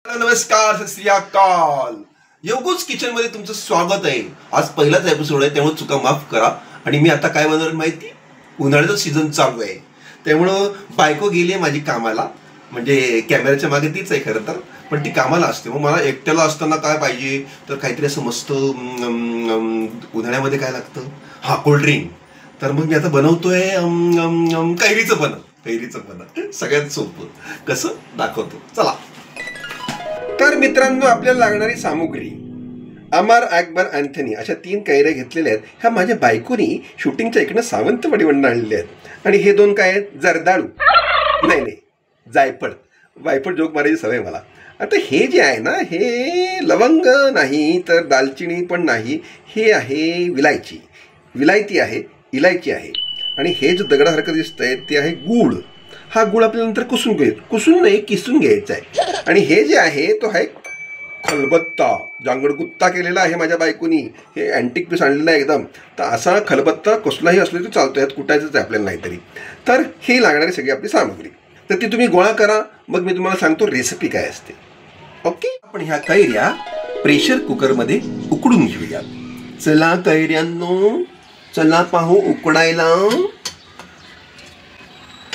नमस्कार, सत श्री अकाल. योगूज किचन मध्ये तुमचं स्वागत आहे. आज पहिलाच एपिसोड आहे, त्यामुळे चुका माफ करा. आणि मी आता काय बनवणार माहिती, उन्हाळ्याचा सीझन चालू आहे, त्यामुळं बायको गेली आहे माझी कामाला. म्हणजे कॅमेऱ्याच्या मागे तीच आहे खरं तर, पण ती कामाला असते. मग मला एकट्याला असताना काय पाहिजे तर काहीतरी असं मस्त उन्हाळ्यामध्ये काय लागतं, कोल्ड्रिंक. तर मग मी आता बनवतोय कैरीचं पण सगळ्यात सोपं कसं दाखवतो, चला. तर मित्रांनो, आपल्याला लागणारी सामुग्री अमर, अकबर, अँथनी अशा 3 कैऱ्या घेतलेल्या आहेत. ह्या माझ्या बायकोनी शूटिंगच्या इकडनं सावंतवाडीवरून आणलेल्या आहेत. आणि हे 2 काय आहेत, जर्दाळू नाही जायफळ जोक मारायची सवय मला. आता हे जे आहे ना, हे लवंग नाही तर दालचिनी पण नाही, हे आहे विलायती आहे, इलायची आहे. आणि हे जो दगडासारखं दिसतंय ते आहे गूळ. हा गूळ आपल्याला नंतर किसून घ्यायचा आहे. आणि हे जे आहे तो आहे खलबत्ता, जांगडगुत्ता केलेला आहे माझ्या बायकोनी. हे अँटिक पीस आणलेला आहे एकदम. तर असा खलबत्ता कसलाही असले तरी चालतो, यात कुटायचंच आहे आपल्याला नाहीतरी. तर ही लागणारी सगळी आपली सामग्री, तर ती तुम्ही गोळा करा. मग मी तुम्हाला सांगतो रेसिपी काय असते. ओके, आपण ह्या कैऱ्या प्रेशर कुकरमध्ये उकडून घेऊया. चला कैऱ्यांनो, चला पाहू उकडायला.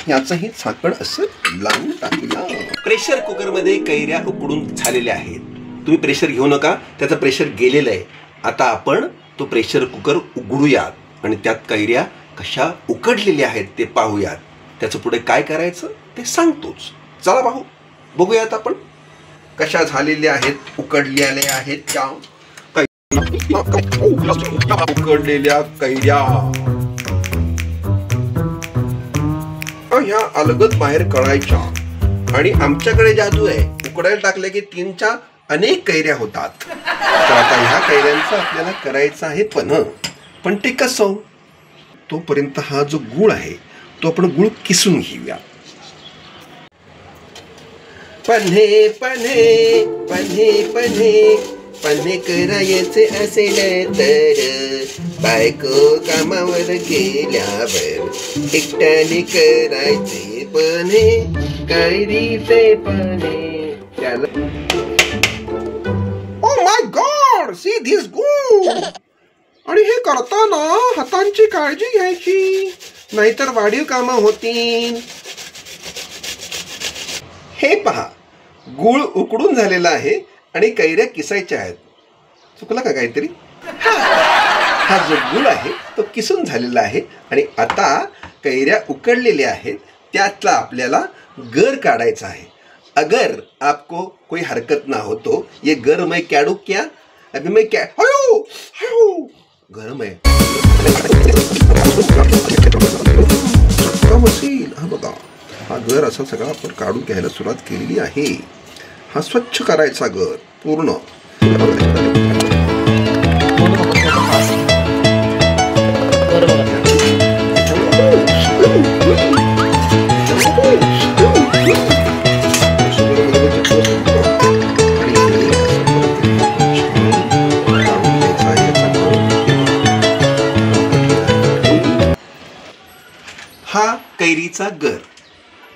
याचंही झाकण असं लावून टाकूया. प्रेशर कुकरमध्ये कैऱ्या उकडून झालेल्या आहेत. तुम्ही प्रेशर घेऊ नका, त्याचं प्रेशर गेलेलं आहे. आता आपण तो प्रेशर कुकर उघडूयात आणि त्यात कैऱ्या कशा उकडलेल्या आहेत ते पाहूयात. त्याचं पुढे काय करायचं ते सांगतोच. चला पाहू, बघूयात आपण कशा झालेल्या आहेत, उकडलेल्या आहेत त्या उकडलेल्या कैऱ्या. ह्या अलगद बाहेर काढायच्या. आणि आमच्याकडे जादू आहे, उकडायला टाकले की 3च्या अनेक कैऱ्या होतात. तर आता ह्या कैऱ्यांचं आपल्याला करायचं आहे पण ते कसं, तोपर्यंत हा जो गूळ आहे तो आपण गूळ किसून घेऊया. पन्हे पन्हे पन्हे पन्हे पन्हे करायचे असेल तर बायको कामावर गेल्यावर एकट्याने करायचे पन्हे, कैरीचे पन्हे. Oh my God, see this गूळ. आणि हे करताना हातांची काळजी घ्यायची, नाहीतर वाढीव कामं होतील. हे पहा, गूळ उकडून झालेला आहे आणि कैऱ्या किसायच्या आहेत. चुकला का काहीतरी? हा जो गूळ आहे तो किसून झालेला आहे. आणि आता कैऱ्या उकडलेल्या आहेत, त्यातला आपल्याला गर काढायचा आहे. अगर आपको कोई हरकत ना हो तो ये गर मैं काढू क्या? अभी मैं क्या गरम आहे. हा बघा, हा गर असा सगळा आपण काढून घ्यायला सुरुवात केलेली आहे. हा स्वच्छ करायचा गर पूर्ण. हा कैरीचा गर,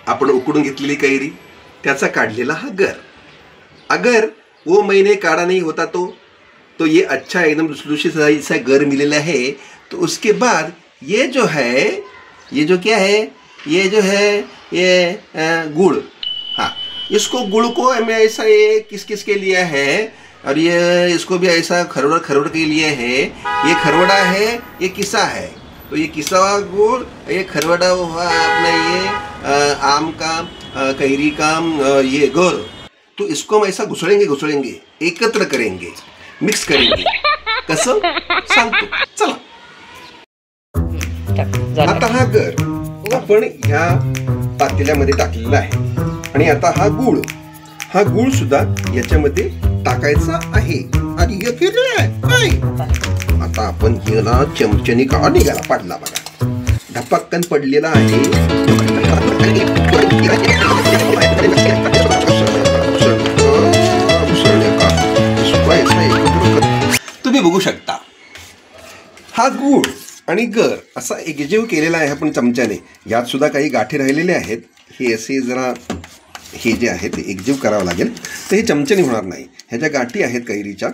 आपण उकडून घेतलेली कैरी, त्याचा काढलेला हा गर. अगर वो मैंने काढ़ा नहीं होता तो ये अच्छा एकदम लुसलुसी सा गर मिलेला है. तो उसके बाद ये जो है, ये जो क्या है, ये जो है ये गुड़. हाँ, इसको गुड़ को मैं ऐसा ये किस के लिए है, और ये इसको भी ऐसा खरवड़ के लिए है. ये खरवड़ा है, ये किसा है. तो ये किसा हुआ गुड़, ये खरवड़ा हुआ अपना ये आम का, कैरी का ये गर. तो इसको हम ऐसा घुसळेंगे, एकत्र करेंगे, मिक्स करेंगे. कसं सांगतो, चला. आता हा गर आपण ह्या पातेल्यामध्ये टाकलेला आहे. आणि आता हा गूळ सुद्धा याच्यामध्ये टाकायचा आहे. आणि आता आपण ह्याला चमच्याने का निघाला पाडला बघा, धपक्कन पडलेला आहे. तुम्ही बघू शकता, हा गूळ आणि गर असा एकजीव केलेला आहे आपण चमच्याने. यात सुद्धा काही गाठी राहिलेले आहेत. हे असे जरा हे जे आहे ते एकजीव करावं लागेल. तर हे चमच्याने होणार नाही. ह्या ज्या गाठी आहेत कैरीच्या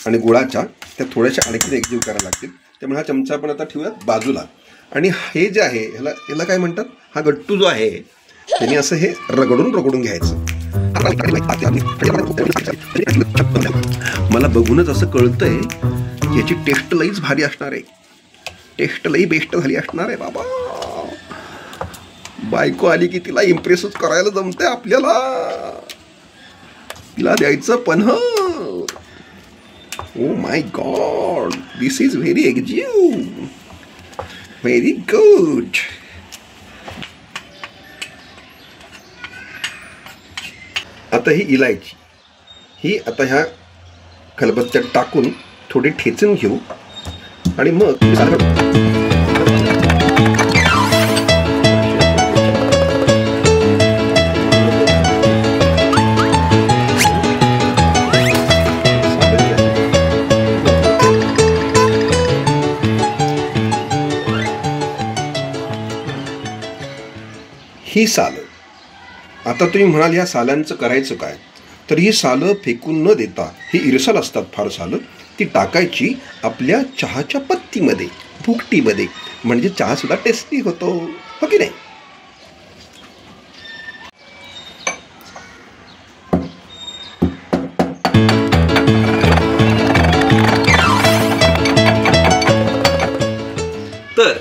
आणि गुळाच्या त्या थोड्याशा आणखीन एकजीव करायला लागतील. त्यामुळे हा चमचा आपण आता ठेवूयात बाजूला. आणि हे जे आहे याला काय म्हणतात, हा गट्टू जो आहे त्याने असं हे रगडून घ्यायचं. मला बघूनच असं कळतंय याची टेस्ट लईच भारी असणार आहे. टेस्ट लई बेस्ट झाली असणार आहे बाबा. बायको आली की तिला इम्प्रेसच करायला जमतंय आपल्याला. तिला द्यायचं पण oh my God, this is very excessive, very good. आता ही इलायची ही आता ह्या खलबत्त्यात टाकून थोडी ठेचून घेऊ आणि मग ही सालं. आता तुम्ही म्हणाल ह्या सालांचं करायचं काय, तर ही सालं फेकून न देता, ही इरसाल असतात फार सालं, ती टाकायची आपल्या चहाच्या पत्तीमध्ये, भुकटीमध्ये. म्हणजे चहासुद्धा टेस्टी होतो, हो की नाही. तर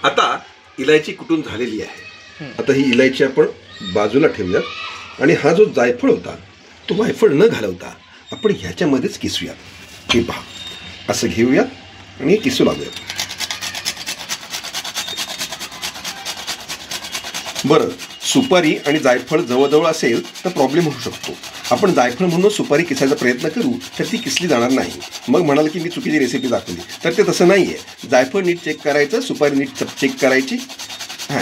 आता इलायची कुटून झालेली आहे. आता ही इलायची आपण बाजूला ठेवूयात. आणि हा जो जायफळ होता तो जायफळ न घालवता आपण ह्याच्यामध्येच किसूयात. हे पहा, असं घेऊयात आणि किसू लागूयात. बरं, सुपारी आणि जायफळ जवळजवळ असेल तर प्रॉब्लेम होऊ शकतो. आपण जायफळ म्हणून सुपारी किसायचा प्रयत्न करू तर ती किसली जाणार नाही. मग म्हणाल की मी चुकीची रेसिपी दाखवली, तर ते तसं नाही आहे. जायफळ नीट चेक करायचं, सुपारी नीट चेक करायची. हां,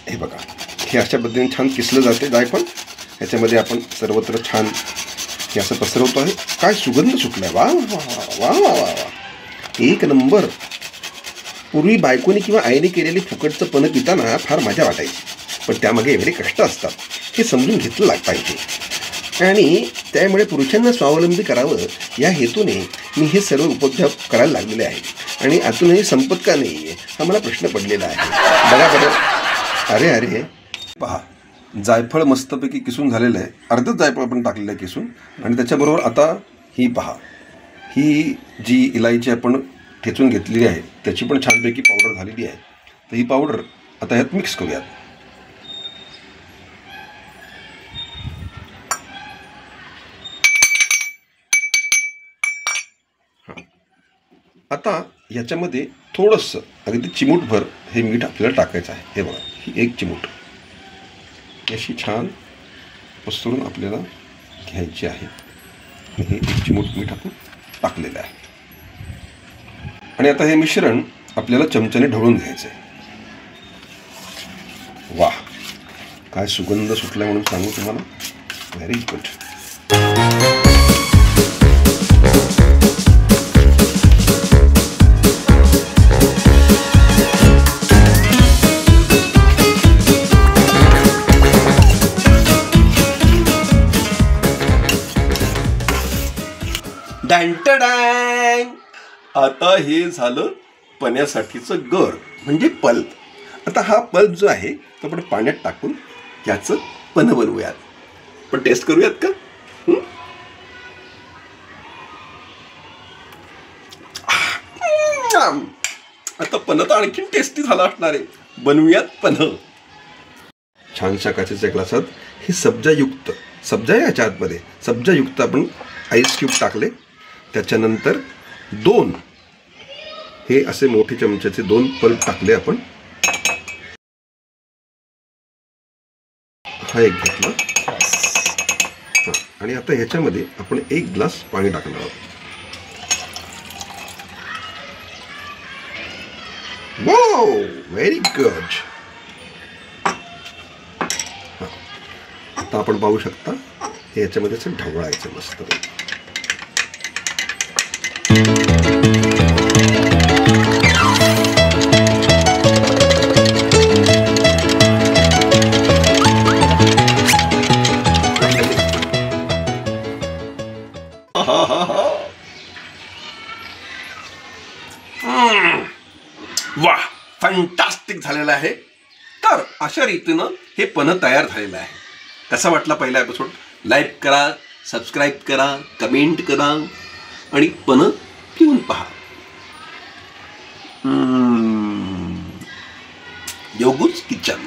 हे बघा, हे अशा पद्धतीने छान किसलं जाते जायफळ. ह्याच्यामध्ये आपण सर्वत्र छान हे असं पसरवतो आहे. काय सुगंध सुटलाय, वा वा वा वा वा वा, एक नंबर. पूर्वी बायकोनी किंवा आईने केलेली फुकटचं पणं पिताना फार मजा वाटायची, पण त्यामागे एवढे कष्ट असतात हे समजून घेतलं पाहिजे. आणि त्यामुळे पुरुषांना स्वावलंबी करावं या हेतूने मी हे सर्व उपद्रव करायला लागलेले आहे. आणि आतूनही संपत का नाही आहे हा मला प्रश्न पडलेला आहे. बघा बरं, अरे अरे पहा, जायफळ मस्तपैकी किसून झालेलं आहे. अर्धच जायफळ आपण टाकलेलं आहे किसून. आणि त्याच्याबरोबर आता ही पहा, ही जी इलायची आपण ठेचून घेतलेली आहे त्याची पण छानपैकी पावडर झालेली आहे. तर ही पावडर आता ह्यात मिक्स करूयात. आता ह्याच्यामध्ये थोडंसं अगदी चिमूटभर हे मीठ आपल्याला टाकायचं आहे. हे बघा, ही एक चिमूट अशी छान पसरून आपल्याला घ्यायची आहे. हे एक चिमूट मीठ आपण टाकलेलं आहे. आणि आता हे मिश्रण आपल्याला चमच्याने ढवळून घ्यायचं आहे. वाह, काय सुगंध सुटला म्हणून सांगू तुम्हाला. Very good. आता हे झालं पण्यासाठीचं गर म्हणजे पल्प. आता हा पल्प जो आहे तो आपण पाण्यात टाकून याचं पन्ह बनवूयात. पण टेस्ट करूयात का? आता पन्ह तर आणखीन टेस्टी झाला असणार आहे. बनवूयात पन्ह. छानशा काचेच्या ग्लासात हे सब्जायुक्त, सब्जा आहे याच्या आतमध्ये, सब्जायुक्त आपण आईस क्यूब टाकले. त्याच्यानंतर 2 हे असे मोठे चमच्याचे 2 पल्प टाकले आपण. हा एक घेतला. आणि आता ह्याच्यामध्ये आपण 1 ग्लास पाणी टाकणार आहोत. Wow, very good. आता आपण पाहू शकता हे याच्यामध्ये असं ढवळायचं मस्त. वा, फॅन्टास्टिक झालेलं आहे. तर अशा रीतीनं हे पन्ह तयार झालेलं आहे. कसा वाटला पहिला एपिसोड? लाईक करा, सबस्क्राईब करा, कमेंट करा आणि पन्ह पिऊन पहा. योगूज किचन.